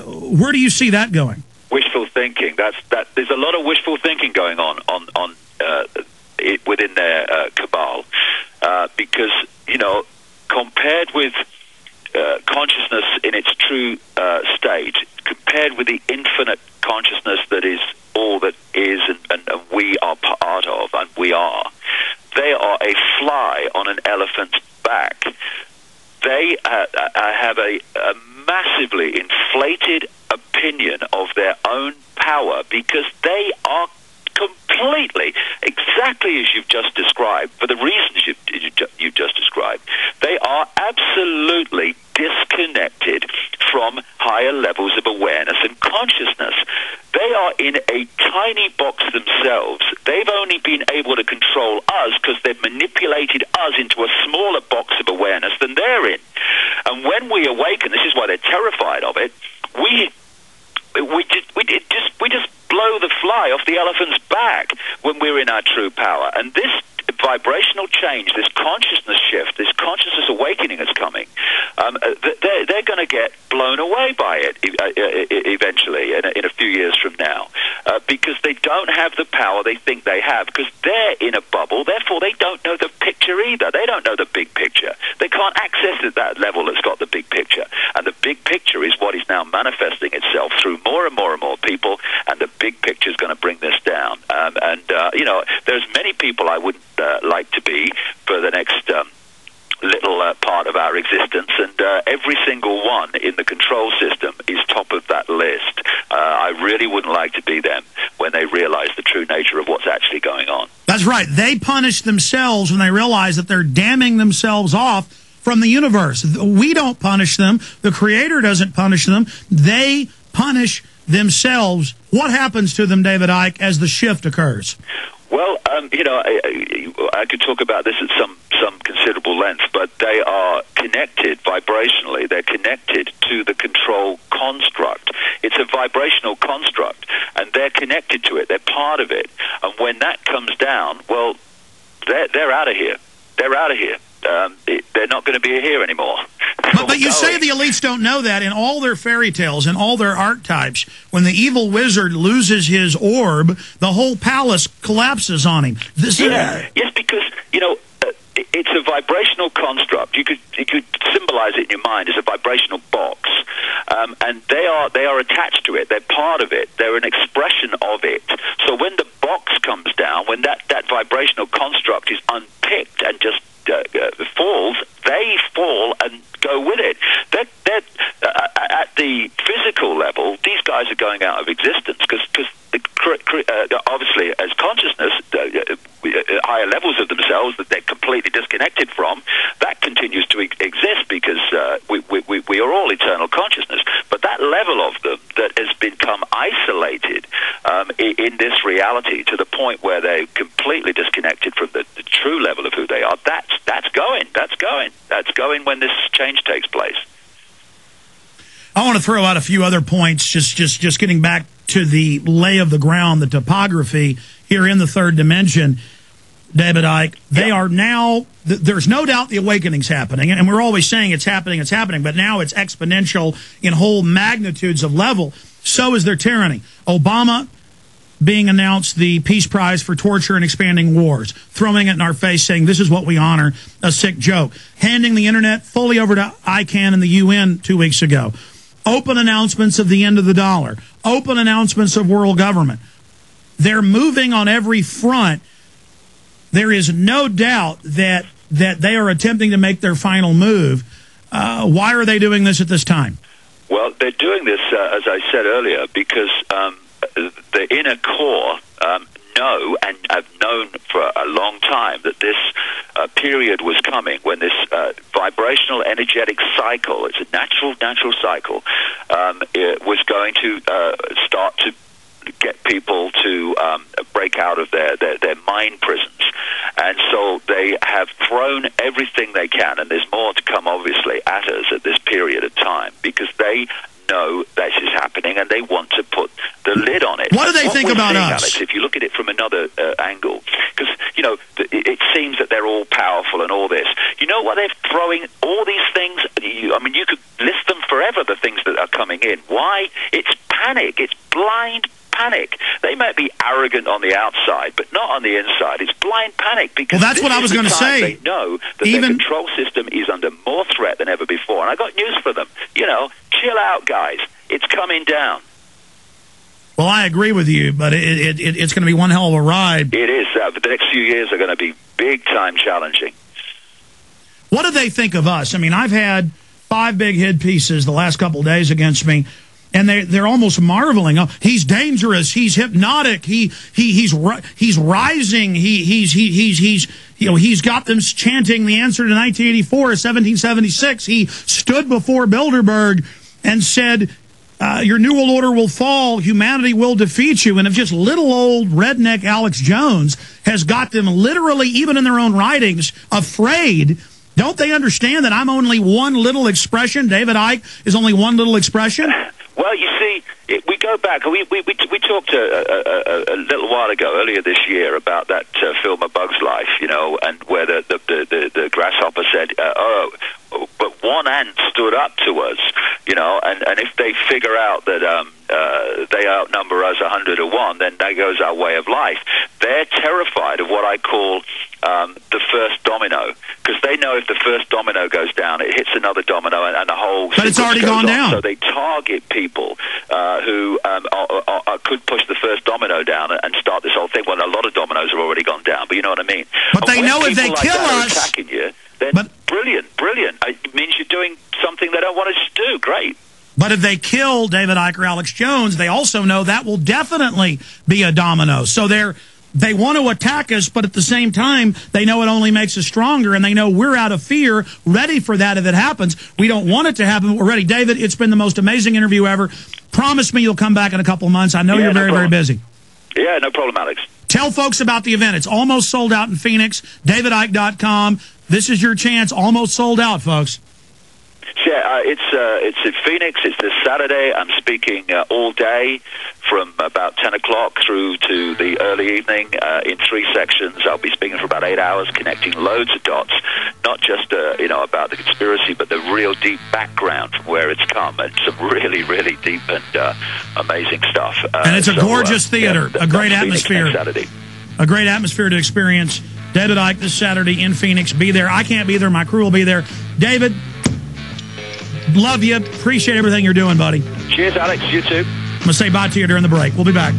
Where do you see that going? Wishful thinking. There's a lot of wishful thinking going on within their cabal, because compared with consciousness in its true state, compared with the infinite consciousness that is all that is and we are part of, and we are a fly on an elephant's back. They have a massively inflated opinion of their own power, because they are completely, exactly as you've just described, for the reasons you've just described, they are absolutely disconnected from higher levels of awareness and consciousness. They are in a tiny box themselves. They've only been able to control us because they've manipulated us into a smaller box of awareness than they're in. And when we awaken, this is why they're terrified of it, we just blow the fly off the elephant's back when we're in our true power. And this vibrational change, this consciousness shift, this consciousness awakening is coming. They're going to get blown away by it eventually, in a few years from now, because they don't have the power they think they have, because they're in a bubble. Therefore, they don't know the picture either. They don't know the big picture. They can't access at that level that's got the big picture. And the big picture is what is now manifesting itself through more and more and more people, and the big picture is going to bring this down. There's many people I wouldn't like to be for the next little part of our existence, and every single one in the control system is top of that list. I really wouldn't like to be them when they realize the true nature of what's actually going on. That's right. They punish themselves when they realize that they're damming themselves off from the universe. We don't punish them. The Creator doesn't punish them. They punish themselves. What happens to them, David Icke, as the shift occurs? Well, I could talk about this at some considerable length, but they are connected vibrationally. They're connected to the control construct. It's a vibrational construct, and they're connected to it. They're part of it. And when that comes down, well, they're out of here. They're out of here. They're not going to be here anymore. But you say the elites don't know that. In all their fairy tales, in all their archetypes, when the evil wizard loses his orb, the whole palace collapses on him. Yes, because, it's a vibrational construct. You could symbolize it in your mind as a vibrational box, and they are attached to it. They're part of it. They're an expression of it. So when the box comes down, when that vibrational construct is unpicked and just falls, they fall and go with it. They're at the physical level, these guys are going out of existence because obviously as consciousness, higher levels of themselves that they're completely disconnected from, that continues to exist because we are all eternal consciousness. But that level of them that has become isolated in this reality to the point where they're completely disconnected from the true level of who they are, that's going when this change takes place. I want to throw out a few other points, just getting back to the lay of the ground, the topography here in the third dimension, David Icke. They are now, there's no doubt the awakening's happening, and we're always saying it's happening, but now it's exponential in whole magnitudes of level. So is their tyranny. Obama being announced the Peace Prize for torture and expanding wars, throwing it in our face, saying this is what we honor, a sick joke. Handing the internet fully over to Icke and the UN 2 weeks ago. Open announcements of the end of the dollar. Open announcements of world government. They're moving on every front. There is no doubt that they are attempting to make their final move. Why are they doing this at this time? Well, they're doing this, as I said earlier, because the inner core know and have known for a long time that this period was coming when this vibrational energetic cycle, it's a natural cycle, it was going to start to get people to break out of their mind prisons. And so they have thrown everything they can, and there's more to come obviously at us at this period of time, because they know this is happening and they want to put the lid on it. What do they think about us? Alex, if you look at it from another angle, because, it seems that they're all powerful and all this. You know what? They're throwing all these things. You could list them forever, the things things that are coming in. Why? It's panic. It's blind panic. They might be arrogant on the outside, but not on the inside. It's blind panic because that's what I was going to say. They know that their control system is under more threat than ever before. And I got news for them. Chill out, guys. It's coming down. Well, I agree with you, but it's going to be one hell of a ride. It is. But the next few years are going to be big-time challenging. What do they think of us? I mean, I've had 5 big hit pieces the last couple of days against me, and they're almost marveling. Oh, he's dangerous. He's hypnotic. He's rising. He's got them chanting the answer to 1984 or 1776. He stood before Bilderberg and said, your New World Order will fall, humanity will defeat you. And if just little old redneck Alex Jones has got them literally, even in their own writings, afraid, don't they understand that I'm only one little expression? David Icke is only one little expression? Well, you see, we go back. We talked a little while ago, earlier this year, about that film A Bug's Life, and where the grasshopper said, but one ant stood up to us, and if they figure out that they outnumber us 100 to 1, then that goes our way of life. They're terrified of what I call the first domino, because they know if the first domino goes down, it hits another domino, and the whole. But it's already gone down. So they target people who could push the first domino down and start this whole thing. Well, a lot of dominoes have already gone down, but you know what I mean. But they know if they kill us, attacking you, then brilliant. It means you're doing something they don't want us to do. Great. But if they kill David Icke or Alex Jones, they also know that will definitely be a domino. So they want to attack us, but at the same time, they know it only makes us stronger, and they know we're out of fear, ready for that if it happens. We don't want it to happen, but we're ready. David, it's been the most amazing interview ever. Promise me you'll come back in a couple of months. I know you're very, very busy. Yeah, no problem, Alex. Tell folks about the event. It's almost sold out in Phoenix, davidicke.com. This is your chance. Almost sold out, folks. Yeah, it's in Phoenix. It's this Saturday. I'm speaking all day from about 10 o'clock through to the early evening in 3 sections. I'll be speaking for about 8 hours, connecting loads of dots, not just about the conspiracy, but the real deep background from where it's come, and some really, really deep and amazing stuff. And it's a gorgeous theater, a great atmosphere. Saturday. A great atmosphere to experience. David Icke this Saturday in Phoenix. Be there. I can't be there. My crew will be there. David, love you. Appreciate everything you're doing, buddy. Cheers, Alex. You too. I'm going to say bye to you during the break. We'll be back.